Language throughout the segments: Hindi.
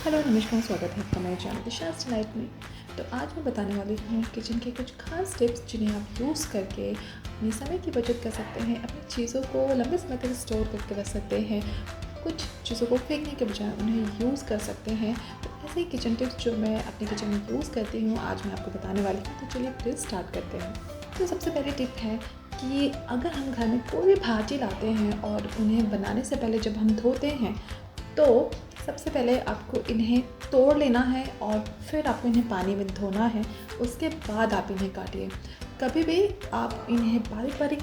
हेलो नमस्कार, स्वागत है आपका मेरे चैनल दिशाज़ लाइफ में। तो आज मैं बताने वाली हूँ किचन के कुछ खास टिप्स जिन्हें आप यूज़ करके अपने समय की बचत कर सकते हैं, अपनी चीज़ों को लंबे समय तक स्टोर करके रख सकते हैं, कुछ चीज़ों को फेंकने के बजाय उन्हें यूज़ कर सकते हैं। तो ऐसे ही किचन टिप्स जो मैं अपने किचन में यूज़ करती हूँ आज मैं आपको बताने वाली हूँ। तो चलिए फिर स्टार्ट करते हैं। तो सबसे पहली टिप है कि अगर हम घर में कोई भी भाजी लाते हैं और उन्हें बनाने से पहले जब हम धोते हैं तो सबसे पहले आपको इन्हें तोड़ लेना है और फिर आपको इन्हें पानी में धोना है। उसके बाद आप इन्हें काटिए। कभी भी आप इन्हें बारीक बारीक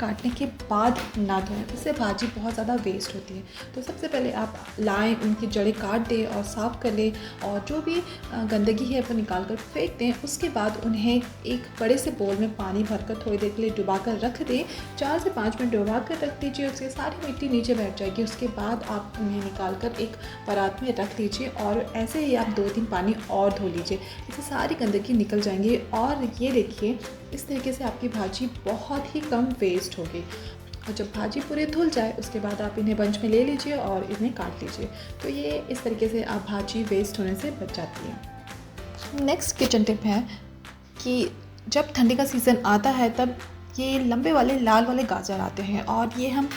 काटने के बाद ना धोएं, इससे भाजी बहुत ज़्यादा वेस्ट होती है। तो सबसे पहले आप लाएं, उनकी जड़ें काट दें और साफ़ कर लें और जो भी गंदगी है वो निकाल कर फेंक दें। उसके बाद उन्हें एक बड़े से बोल में पानी भरकर थोड़ी देर के लिए डुबा कर रख दें। 4 से 5 मिनट डुबा कर रख दीजिए, उससे सारी मिट्टी नीचे बैठ जाएगी। उसके बाद आप उन्हें निकाल कर एक परात में रख दीजिए और ऐसे ही आप 2-3 पानी और धो लीजिए। इससे सारी गंदगी निकल जाएंगी और ये देखिए इस तरीके से आपकी भाजी बहुत ही कम वेस्ट होगी। और जब भाजी पूरे धुल जाए उसके बाद आप इन्हें बंच में ले लीजिए और इन्हें काट लीजिए। तो ये इस तरीके से आप भाजी वेस्ट होने से बच जाती है। नेक्स्ट किचन टिप है कि जब ठंडी का सीज़न आता है तब ये लंबे वाले लाल वाले गाजर आते हैं और ये हम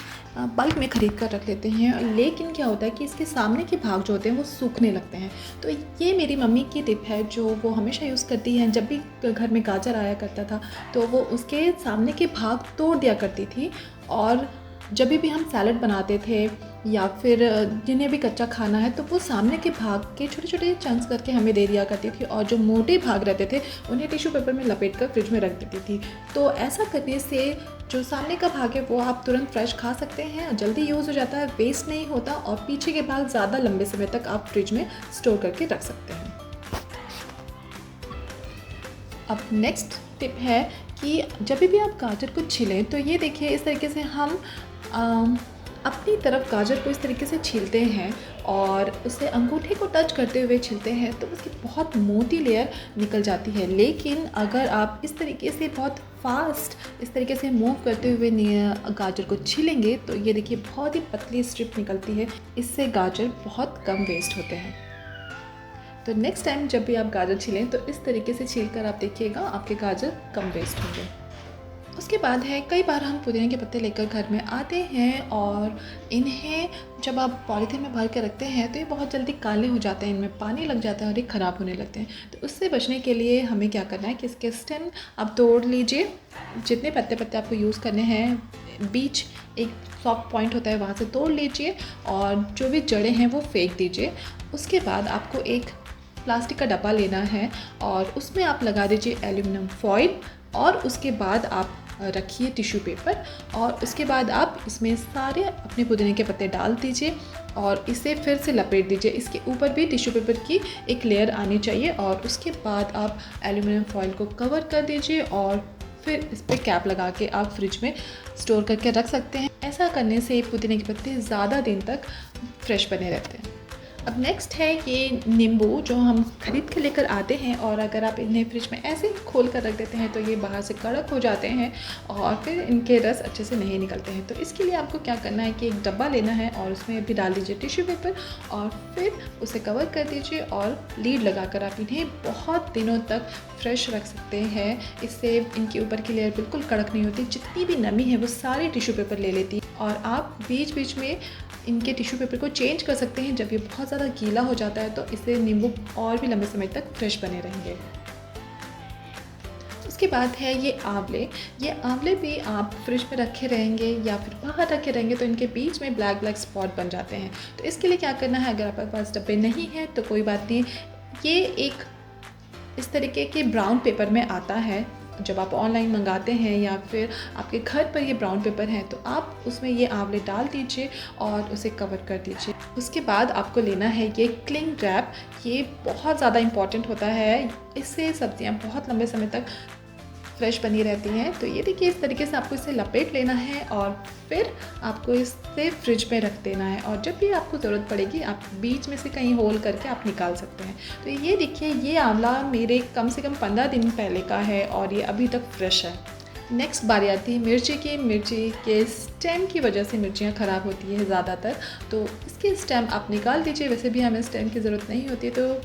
बल्क में ख़रीद कर रख लेते हैं। लेकिन क्या होता है कि इसके सामने के भाग जो होते हैं वो सूखने लगते हैं। तो ये मेरी मम्मी की टिप है जो वो हमेशा यूज़ करती हैं। जब भी घर में गाजर आया करता था तो वो उसके सामने के भाग तोड़ दिया करती थी और जब भी हम सैलड बनाते थे या फिर जिन्हें भी कच्चा खाना है तो वो सामने के भाग के छोटे छोटे चंक्स करके हमें दे दिया करती थी और जो मोटे भाग रहते थे उन्हें टिश्यू पेपर में लपेट कर फ्रिज में रख देती थी। तो ऐसा करने से जो सामने का भाग है वो आप तुरंत फ्रेश खा सकते हैं, जल्दी यूज़ हो जाता है, वेस्ट नहीं होता और पीछे के भाग ज़्यादा लंबे समय तक आप फ्रिज में स्टोर करके रख सकते हैं। अब नेक्स्ट टिप है कि जब भी आप गाजर को छीलें तो ये देखिए इस तरीके से हम अपनी तरफ गाजर को इस तरीके से छीलते हैं और उसे अंगूठे को टच करते हुए छीलते हैं तो उसकी बहुत मोटी लेयर निकल जाती है। लेकिन अगर आप इस तरीके से बहुत फास्ट इस तरीके से मूव करते हुए गाजर को छीलेंगे तो ये देखिए बहुत ही पतली स्ट्रिप निकलती है। इससे गाजर बहुत कम वेस्ट होते हैं। तो नेक्स्ट टाइम जब भी आप गाजर छीलें तो इस तरीके से छील कर आप देखिएगा आपके गाजर कम वेस्ट होंगे। उसके बाद है कई बार हम पुदीने के पत्ते लेकर घर में आते हैं और इन्हें जब आप पॉलीथीन में भर के रखते हैं तो ये बहुत जल्दी काले हो जाते हैं, इनमें पानी लग जाता है और ये ख़राब होने लगते हैं। तो उससे बचने के लिए हमें क्या करना है कि इसके स्टेम आप तोड़ लीजिए। जितने पत्ते आपको यूज़ करने हैं बीच एक सॉफ्ट पॉइंट होता है वहाँ से तोड़ लीजिए और जो भी जड़ें हैं वो फेंक दीजिए। उसके बाद आपको एक प्लास्टिक का डब्बा लेना है और उसमें आप लगा दीजिए एल्युमिनियम फॉइल और उसके बाद आप रखिए टिश्यू पेपर और उसके बाद आप इसमें सारे अपने पुदीने के पत्ते डाल दीजिए और इसे फिर से लपेट दीजिए। इसके ऊपर भी टिश्यू पेपर की एक लेयर आनी चाहिए और उसके बाद आप एल्युमिनियम फॉइल को कवर कर दीजिए और फिर इस पर कैप लगा के आप फ्रिज में स्टोर करके रख सकते हैं। ऐसा करने से पुदीने के पत्ते ज़्यादा दिन तक फ्रेश बने रहते हैं। अब नेक्स्ट है ये नींबू जो हम खरीद के लेकर आते हैं और अगर आप इन्हें फ्रिज में ऐसे ही खोल कर रख देते हैं तो ये बाहर से कड़क हो जाते हैं और फिर इनके रस अच्छे से नहीं निकलते हैं। तो इसके लिए आपको क्या करना है कि एक डब्बा लेना है और उसमें भी डाल दीजिए टिश्यू पेपर और फिर उसे कवर कर दीजिए और लीड लगाकर आप इन्हें बहुत दिनों तक फ्रेश रख सकते हैं। इससे इनके ऊपर की लेयर बिल्कुल कड़क नहीं होती, जितनी भी नमी है वो सारी टिश्यू पेपर ले लेती है और आप बीच बीच में इनके टिश्यू पेपर को चेंज कर सकते हैं। जब ये बहुत ज़्यादा गीला हो जाता है तो इससे नींबू और भी लंबे समय तक फ्रेश बने रहेंगे। उसके बाद है ये आंवले भी आप फ्रिज में रखे रहेंगे या फिर बाहर रखे रहेंगे तो इनके बीच में ब्लैक स्पॉट बन जाते हैं। तो इसके लिए क्या करना है, अगर आपके पास डब्बे नहीं है तो कोई बात नहीं, ये एक इस तरीके के ब्राउन पेपर में आता है। जब आप ऑनलाइन मंगाते हैं या फिर आपके घर पर ये ब्राउन पेपर है तो आप उसमें ये आंवले डाल दीजिए और उसे कवर कर दीजिए। उसके बाद आपको लेना है ये क्लिंग रैप। ये बहुत ज़्यादा इम्पॉर्टेंट होता है, इससे सब्जियां बहुत लंबे समय तक फ्रेश बनी रहती हैं। तो ये देखिए इस तरीके से आपको इसे लपेट लेना है और फिर आपको इसे फ्रिज में रख देना है और जब भी आपको ज़रूरत पड़ेगी आप बीच में से कहीं होल करके आप निकाल सकते हैं। तो ये देखिए ये आंवला मेरे कम से कम 15 दिन पहले का है और ये अभी तक फ्रेश है। नेक्स्ट बारी आती है मिर्ची की। मिर्ची के स्टेम की वजह से मिर्चियाँ ख़राब होती है ज़्यादातर, तो इसके स्टेम आप निकाल दीजिए। वैसे भी हमें स्टेम की ज़रूरत नहीं होती, तो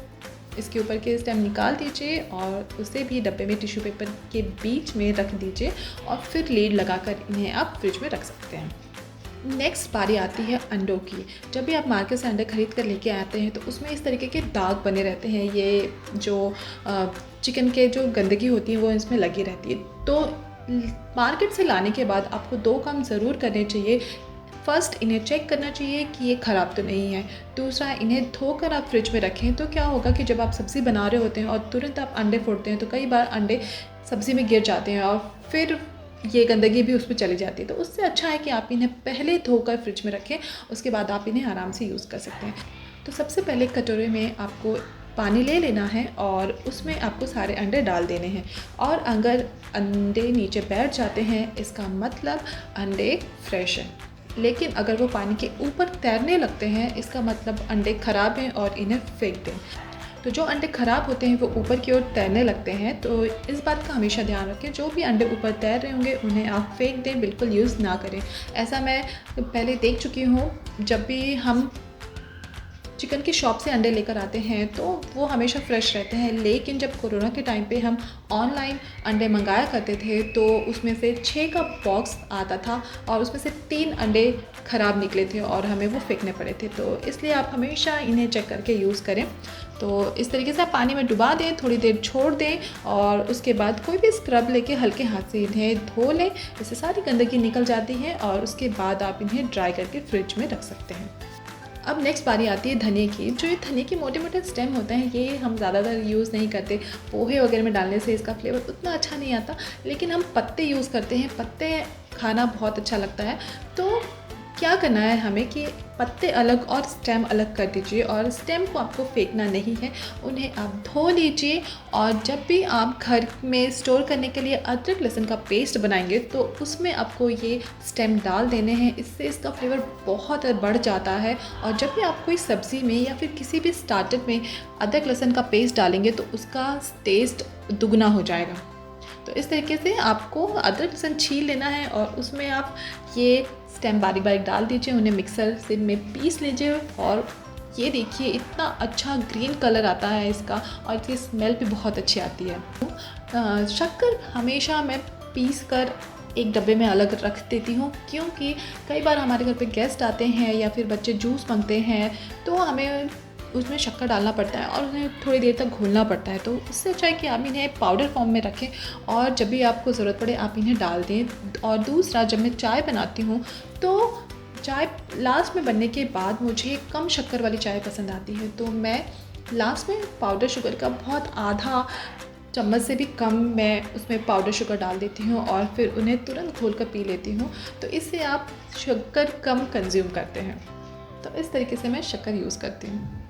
इसके ऊपर के स्टेम निकाल दीजिए और उसे भी डब्बे में टिश्यू पेपर के बीच में रख दीजिए और फिर लीड लगाकर इन्हें आप फ्रिज में रख सकते हैं। नेक्स्ट बारी आती है अंडों की। जब भी आप मार्केट से अंडे खरीद कर लेके आते हैं तो उसमें इस तरीके के दाग बने रहते हैं। ये जो चिकन के जो गंदगी होती है वो इसमें लगी रहती है। तो मार्केट से लाने के बाद आपको 2 काम ज़रूर करने चाहिए। फ़र्स्ट, इन्हें चेक करना चाहिए कि ये ख़राब तो नहीं है। दूसरा, इन्हें धोकर आप फ्रिज में रखें। तो क्या होगा कि जब आप सब्ज़ी बना रहे होते हैं और तुरंत आप अंडे फोड़ते हैं तो कई बार अंडे सब्ज़ी में गिर जाते हैं और फिर ये गंदगी भी उस पर चली जाती है। तो उससे अच्छा है कि आप इन्हें पहले धोकर फ्रिज में रखें, उसके बाद आप इन्हें आराम से यूज़ कर सकते हैं। तो सबसे पहले कटोरे में आपको पानी ले लेना है और उसमें आपको सारे अंडे डाल देने हैं। और अगर अंडे नीचे बैठ जाते हैं इसका मतलब अंडे फ्रेश हैं, लेकिन अगर वो पानी के ऊपर तैरने लगते हैं इसका मतलब अंडे ख़राब हैं और इन्हें फेंक दें। तो जो अंडे ख़राब होते हैं वो ऊपर की ओर तैरने लगते हैं, तो इस बात का हमेशा ध्यान रखें। जो भी अंडे ऊपर तैर रहे होंगे उन्हें आप फेंक दें, बिल्कुल यूज़ ना करें। ऐसा मैं पहले देख चुकी हूँ। जब भी हम चिकन की शॉप से अंडे लेकर आते हैं तो वो हमेशा फ्रेश रहते हैं, लेकिन जब कोरोना के टाइम पे हम ऑनलाइन अंडे मंगाया करते थे तो उसमें से 6 का बॉक्स आता था और उसमें से 3 अंडे ख़राब निकले थे और हमें वो फेंकने पड़े थे। तो इसलिए आप हमेशा इन्हें चेक करके यूज़ करें। तो इस तरीके से आप पानी में डुबा दें, थोड़ी देर छोड़ दें और उसके बाद कोई भी स्क्रब लेके हल्के हाथ से इन्हें धो लें। इससे सारी गंदगी निकल जाती है और उसके बाद आप इन्हें ड्राई करके फ्रिज में रख सकते हैं। अब नेक्स्ट बारी आती है धनिए की। जो ये धनिए के मोटे मोटे स्टेम होते हैं ये हम ज़्यादातर यूज़ नहीं करते। पोहे वगैरह में डालने से इसका फ्लेवर उतना अच्छा नहीं आता, लेकिन हम पत्ते यूज़ करते हैं। पत्ते खाना बहुत अच्छा लगता है। तो क्या करना है हमें कि पत्ते अलग और स्टेम अलग कर दीजिए और स्टेम को आपको फेंकना नहीं है, उन्हें आप धो लीजिए। और जब भी आप घर में स्टोर करने के लिए अदरक लहसुन का पेस्ट बनाएंगे तो उसमें आपको ये स्टेम डाल देने हैं। इससे इसका फ्लेवर बहुत बढ़ जाता है। और जब भी आप कोई सब्ज़ी में या फिर किसी भी स्टार्टर में अदरक लहसुन का पेस्ट डालेंगे तो उसका टेस्ट दुगना हो जाएगा। तो इस तरीके से आपको अदरक लहसुन छील लेना है और उसमें आप ये स्टेम बारीक बारीक डाल दीजिए, उन्हें मिक्सर से में पीस लीजिए। और ये देखिए इतना अच्छा ग्रीन कलर आता है इसका और इसकी स्मेल भी बहुत अच्छी आती है। शक्कर हमेशा मैं पीस कर एक डब्बे में अलग रख देती हूँ, क्योंकि कई बार हमारे घर पे गेस्ट आते हैं या फिर बच्चे जूस मांगते हैं तो हमें उसमें शक्कर डालना पड़ता है और उन्हें थोड़ी देर तक घोलना पड़ता है। तो इससे अच्छा है कि आप इन्हें पाउडर फॉर्म में रखें और जब भी आपको ज़रूरत पड़े आप इन्हें डाल दें। और दूसरा, जब मैं चाय बनाती हूँ तो चाय लास्ट में बनने के बाद मुझे कम शक्कर वाली चाय पसंद आती है, तो मैं लास्ट में पाउडर शुगर का बहुत आधा चम्मच से भी कम मैं उसमें पाउडर शुगर डाल देती हूँ और फिर उन्हें तुरंत घोल कर पी लेती हूँ। तो इससे आप शक्कर कम कंज्यूम करते हैं। तो इस तरीके से मैं शक्कर यूज़ करती हूँ।